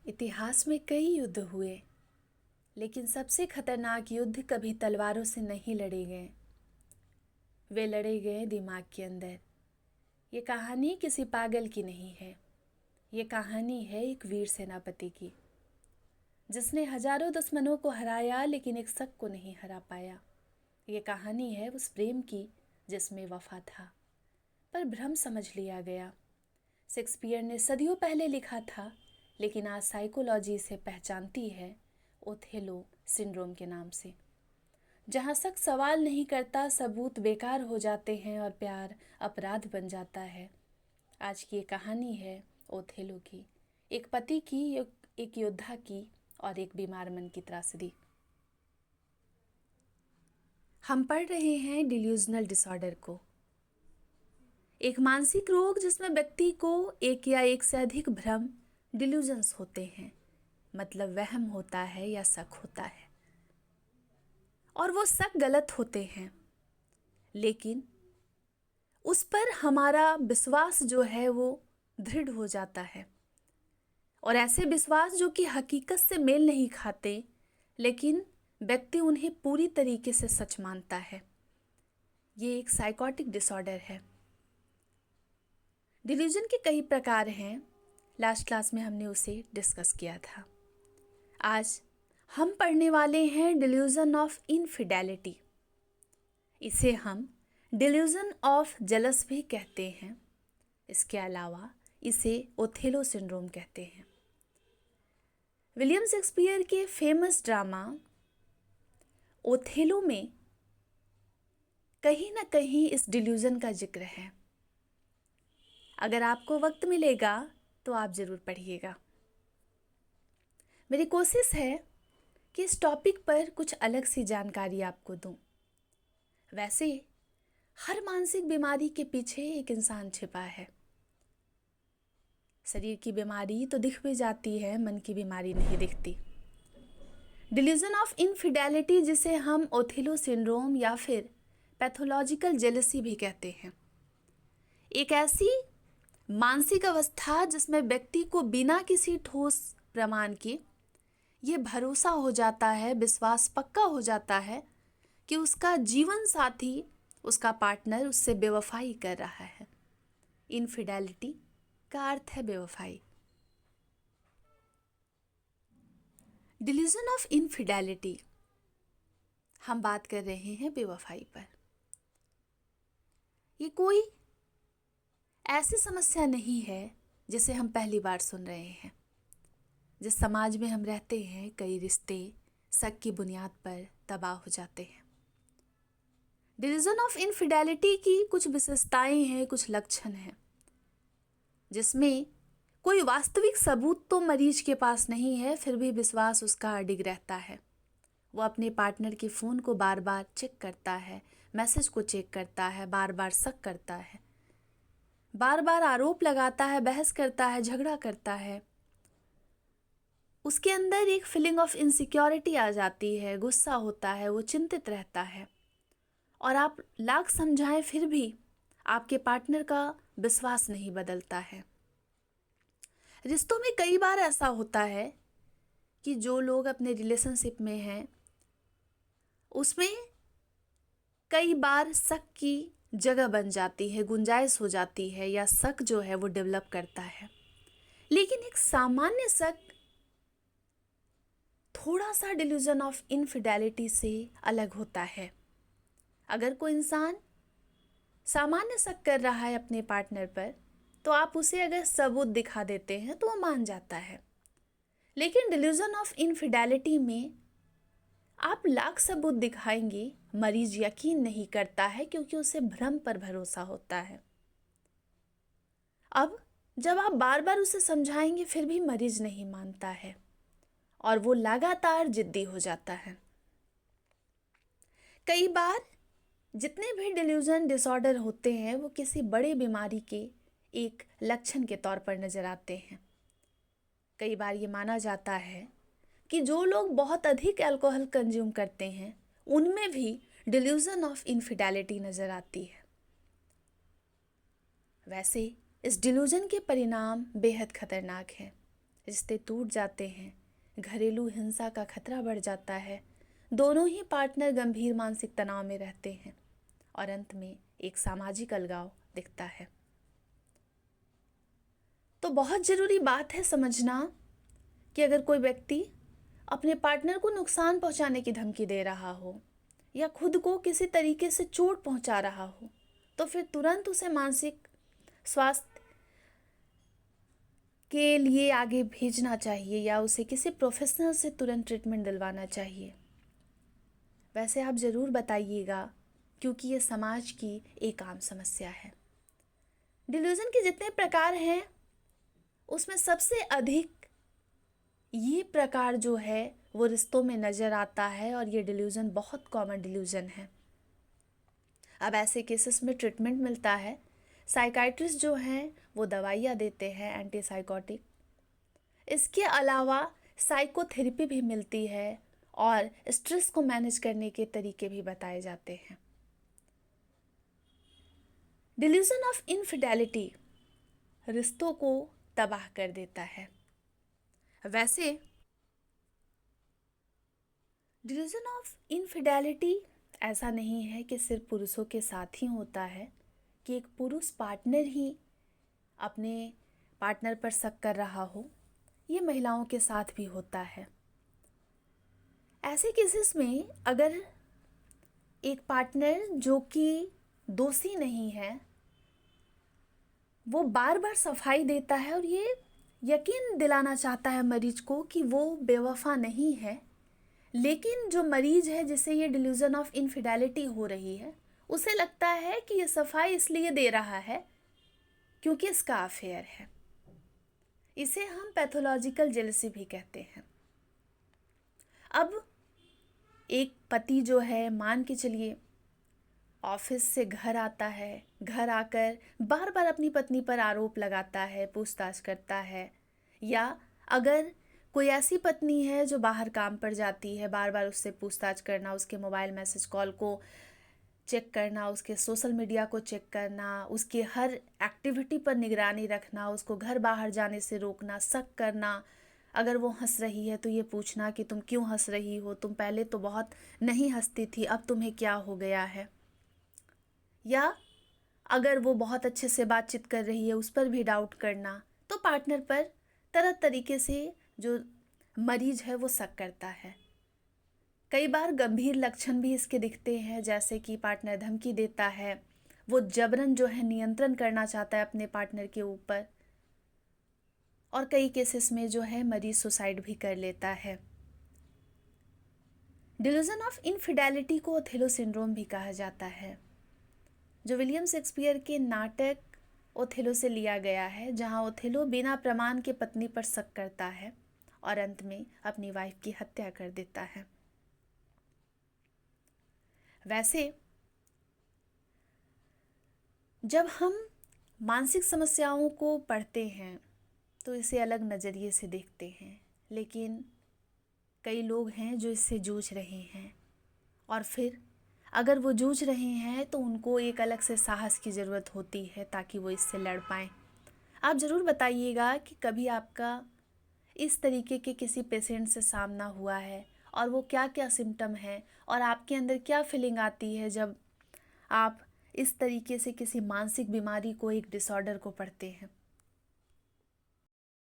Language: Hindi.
इतिहास में कई युद्ध हुए, लेकिन सबसे खतरनाक युद्ध कभी तलवारों से नहीं लड़े गए। वे लड़े गए दिमाग के अंदर। ये कहानी किसी पागल की नहीं है। ये कहानी है एक वीर सेनापति की, जिसने हजारों दुश्मनों को हराया लेकिन एक शक को नहीं हरा पाया। ये कहानी है उस प्रेम की जिसमें वफा था, पर भ्रम समझ लिया गया। शेक्सपियर ने सदियों पहले लिखा था, लेकिन आज साइकोलॉजी इसे पहचानती है ओथेलो सिंड्रोम के नाम से। जहाँ शक सवाल नहीं करता, सबूत बेकार हो जाते हैं और प्यार अपराध बन जाता है। आज की ये कहानी है ओथेलो की, एक पति की, एक योद्धा की और एक बीमार मन की त्रासदी। हम पढ़ रहे हैं डिल्यूजनल डिसऑर्डर को, एक मानसिक रोग जिसमें व्यक्ति को एक या एक से अधिक भ्रम डिल्यूजन्स होते हैं, मतलब वहम होता है या शक होता है, और वो शक गलत होते हैं, लेकिन उस पर हमारा विश्वास जो है वो दृढ़ हो जाता है। और ऐसे विश्वास जो कि हकीकत से मेल नहीं खाते, लेकिन व्यक्ति उन्हें पूरी तरीके से सच मानता है। ये एक साइकोटिक डिसऑर्डर है। डिल्यूजन के कई प्रकार हैं। लास्ट क्लास में हमने उसे डिस्कस किया था। आज हम पढ़ने वाले हैं डिल्यूजन ऑफ इनफिडेलिटी। इसे हम डिल्यूजन ऑफ जेलस भी कहते हैं। इसके अलावा इसे ओथेलो सिंड्रोम कहते हैं। विलियम शेक्सपियर के फेमस ड्रामा ओथेलो में कहीं ना कहीं इस डिल्यूजन का जिक्र है। अगर आपको वक्त मिलेगा तो आप ज़रूर पढ़िएगा। मेरी कोशिश है कि इस टॉपिक पर कुछ अलग सी जानकारी आपको दूं। वैसे हर मानसिक बीमारी के पीछे एक इंसान छिपा है। शरीर की बीमारी तो दिख भी जाती है, मन की बीमारी नहीं दिखती। डिल्यूजन ऑफ इनफिडेलिटी, जिसे हम ओथेलो सिंड्रोम या फिर पैथोलॉजिकल जेलसी भी कहते हैं, एक ऐसी मानसिक अवस्था जिसमें व्यक्ति को बिना किसी ठोस प्रमाण के ये भरोसा हो जाता है, विश्वास पक्का हो जाता है कि उसका जीवन साथी, उसका पार्टनर उससे बेवफाई कर रहा है। इनफिडेलिटी का अर्थ है बेवफाई। डिल्यूजन ऑफ इनफिडेलिटी, हम बात कर रहे हैं बेवफाई पर। ये कोई ऐसी समस्या नहीं है जिसे हम पहली बार सुन रहे हैं। जिस समाज में हम रहते हैं, कई रिश्ते शक की बुनियाद पर तबाह हो जाते हैं। डिल्यूजन ऑफ इनफिडेलिटी की कुछ विशेषताएं हैं, कुछ लक्षण हैं, जिसमें कोई वास्तविक सबूत तो मरीज के पास नहीं है, फिर भी विश्वास उसका अडिग रहता है। वो अपने पार्टनर के फ़ोन को बार बार चेक करता है, मैसेज को चेक करता है, बार बार शक करता है, बार बार आरोप लगाता है, बहस करता है, झगड़ा करता है। उसके अंदर एक फीलिंग ऑफ इनसिक्योरिटी आ जाती है, गुस्सा होता है, वो चिंतित रहता है, और आप लाख समझाएं फिर भी आपके पार्टनर का विश्वास नहीं बदलता है। रिश्तों में कई बार ऐसा होता है कि जो लोग अपने रिलेशनशिप में हैं उसमें कई बार शक की जगह बन जाती है, गुंजाइश हो जाती है, या शक जो है वो डेवलप करता है। लेकिन एक सामान्य शक थोड़ा सा डिल्यूजन ऑफ इनफिडेलिटी से अलग होता है। अगर कोई इंसान सामान्य शक कर रहा है अपने पार्टनर पर, तो आप उसे अगर सबूत दिखा देते हैं तो वो मान जाता है। लेकिन डिल्यूजन ऑफ इनफिडेलिटी में आप लाख सबूत दिखाएंगे, मरीज यकीन नहीं करता है, क्योंकि उसे भ्रम पर भरोसा होता है। अब जब आप बार बार उसे समझाएंगे फिर भी मरीज नहीं मानता है, और वो लगातार जिद्दी हो जाता है। कई बार जितने भी डिल्यूजन डिसऑर्डर होते हैं वो किसी बड़े बीमारी के एक लक्षण के तौर पर नजर आते हैं। कई बार ये माना जाता है कि जो लोग बहुत अधिक अल्कोहल कंज्यूम करते हैं उनमें भी डिल्यूजन ऑफ इनफिडेलिटी नजर आती है। वैसे इस डिल्यूजन के परिणाम बेहद खतरनाक हैं। रिश्ते टूट जाते हैं, घरेलू हिंसा का खतरा बढ़ जाता है, दोनों ही पार्टनर गंभीर मानसिक तनाव में रहते हैं और अंत में एक सामाजिक अलगाव दिखता है। तो बहुत ज़रूरी बात है समझना कि अगर कोई व्यक्ति अपने पार्टनर को नुकसान पहुंचाने की धमकी दे रहा हो या खुद को किसी तरीके से चोट पहुंचा रहा हो, तो फिर तुरंत उसे मानसिक स्वास्थ्य के लिए आगे भेजना चाहिए या उसे किसी प्रोफेशनल से तुरंत ट्रीटमेंट दिलवाना चाहिए। वैसे आप ज़रूर बताइएगा, क्योंकि ये समाज की एक आम समस्या है। डिल्यूजन के जितने प्रकार हैं उसमें सबसे अधिक ये प्रकार जो है वो रिश्तों में नज़र आता है और ये डिल्यूजन बहुत कॉमन डिल्यूजन है। अब ऐसे केसेस में ट्रीटमेंट मिलता है। साइकाइट्रिस्ट जो हैं वो दवाइयाँ देते हैं एंटीसाइकोटिक। इसके अलावा साइकोथेरेपी भी मिलती है और स्ट्रेस को मैनेज करने के तरीके भी बताए जाते हैं। डिल्यूजन ऑफ इनफिडेलिटी रिश्तों को तबाह कर देता है। वैसे डिल्यूजन ऑफ इनफिडेलिटी ऐसा नहीं है कि सिर्फ पुरुषों के साथ ही होता है कि एक पुरुष पार्टनर ही अपने पार्टनर पर शक कर रहा हो। ये महिलाओं के साथ भी होता है। ऐसे केसेस में अगर एक पार्टनर जो कि दोषी नहीं है वो बार बार सफाई देता है और ये यकीन दिलाना चाहता है मरीज को कि वो बेवफा नहीं है, लेकिन जो मरीज है जिसे ये डिल्यूजन ऑफ इनफिडेलिटी हो रही है उसे लगता है कि ये सफाई इसलिए दे रहा है क्योंकि इसका अफेयर है। इसे हम पैथोलॉजिकल जेलसी भी कहते हैं। अब एक पति जो है, मान के चलिए ऑफिस से घर आता है, घर आकर बार बार अपनी पत्नी पर आरोप लगाता है, पूछताछ करता है, या अगर कोई ऐसी पत्नी है जो बाहर काम पर जाती है, बार बार उससे पूछताछ करना, उसके मोबाइल मैसेज कॉल को चेक करना, उसके सोशल मीडिया को चेक करना, उसकी हर एक्टिविटी पर निगरानी रखना, उसको घर बाहर जाने से रोकना, शक करना, अगर वो हंस रही है तो ये पूछना कि तुम क्यों हंस रही हो, तुम पहले तो बहुत नहीं हंसती थी, अब तुम्हें क्या हो गया है। या अगर वो बहुत अच्छे से बातचीत कर रही है उस पर भी डाउट करना। तो पार्टनर पर तरह तरीके से जो मरीज है वो शक करता है। कई बार गंभीर लक्षण भी इसके दिखते हैं, जैसे कि पार्टनर धमकी देता है, वो जबरन जो है नियंत्रण करना चाहता है अपने पार्टनर के ऊपर, और कई केसेस में जो है मरीज सुसाइड भी कर लेता है। डिल्यूजन ऑफ इनफिडेलिटी को ओथेलो सिंड्रोम भी कहा जाता है, जो विलियम शेक्सपियर के नाटक ओथेलो से लिया गया है, जहां ओथेलो बिना प्रमाण के पत्नी पर शक करता है और अंत में अपनी वाइफ की हत्या कर देता है। वैसे जब हम मानसिक समस्याओं को पढ़ते हैं तो इसे अलग नज़रिए से देखते हैं, लेकिन कई लोग हैं जो इससे जूझ रहे हैं, और फिर अगर वो जूझ रहे हैं तो उनको एक अलग से साहस की ज़रूरत होती है ताकि वो इससे लड़ पाएँ। आप ज़रूर बताइएगा कि कभी आपका इस तरीके के किसी पेशेंट से सामना हुआ है और वो क्या क्या सिम्टम है और आपके अंदर क्या फीलिंग आती है जब आप इस तरीके से किसी मानसिक बीमारी को, एक डिसऑर्डर को पढ़ते हैं।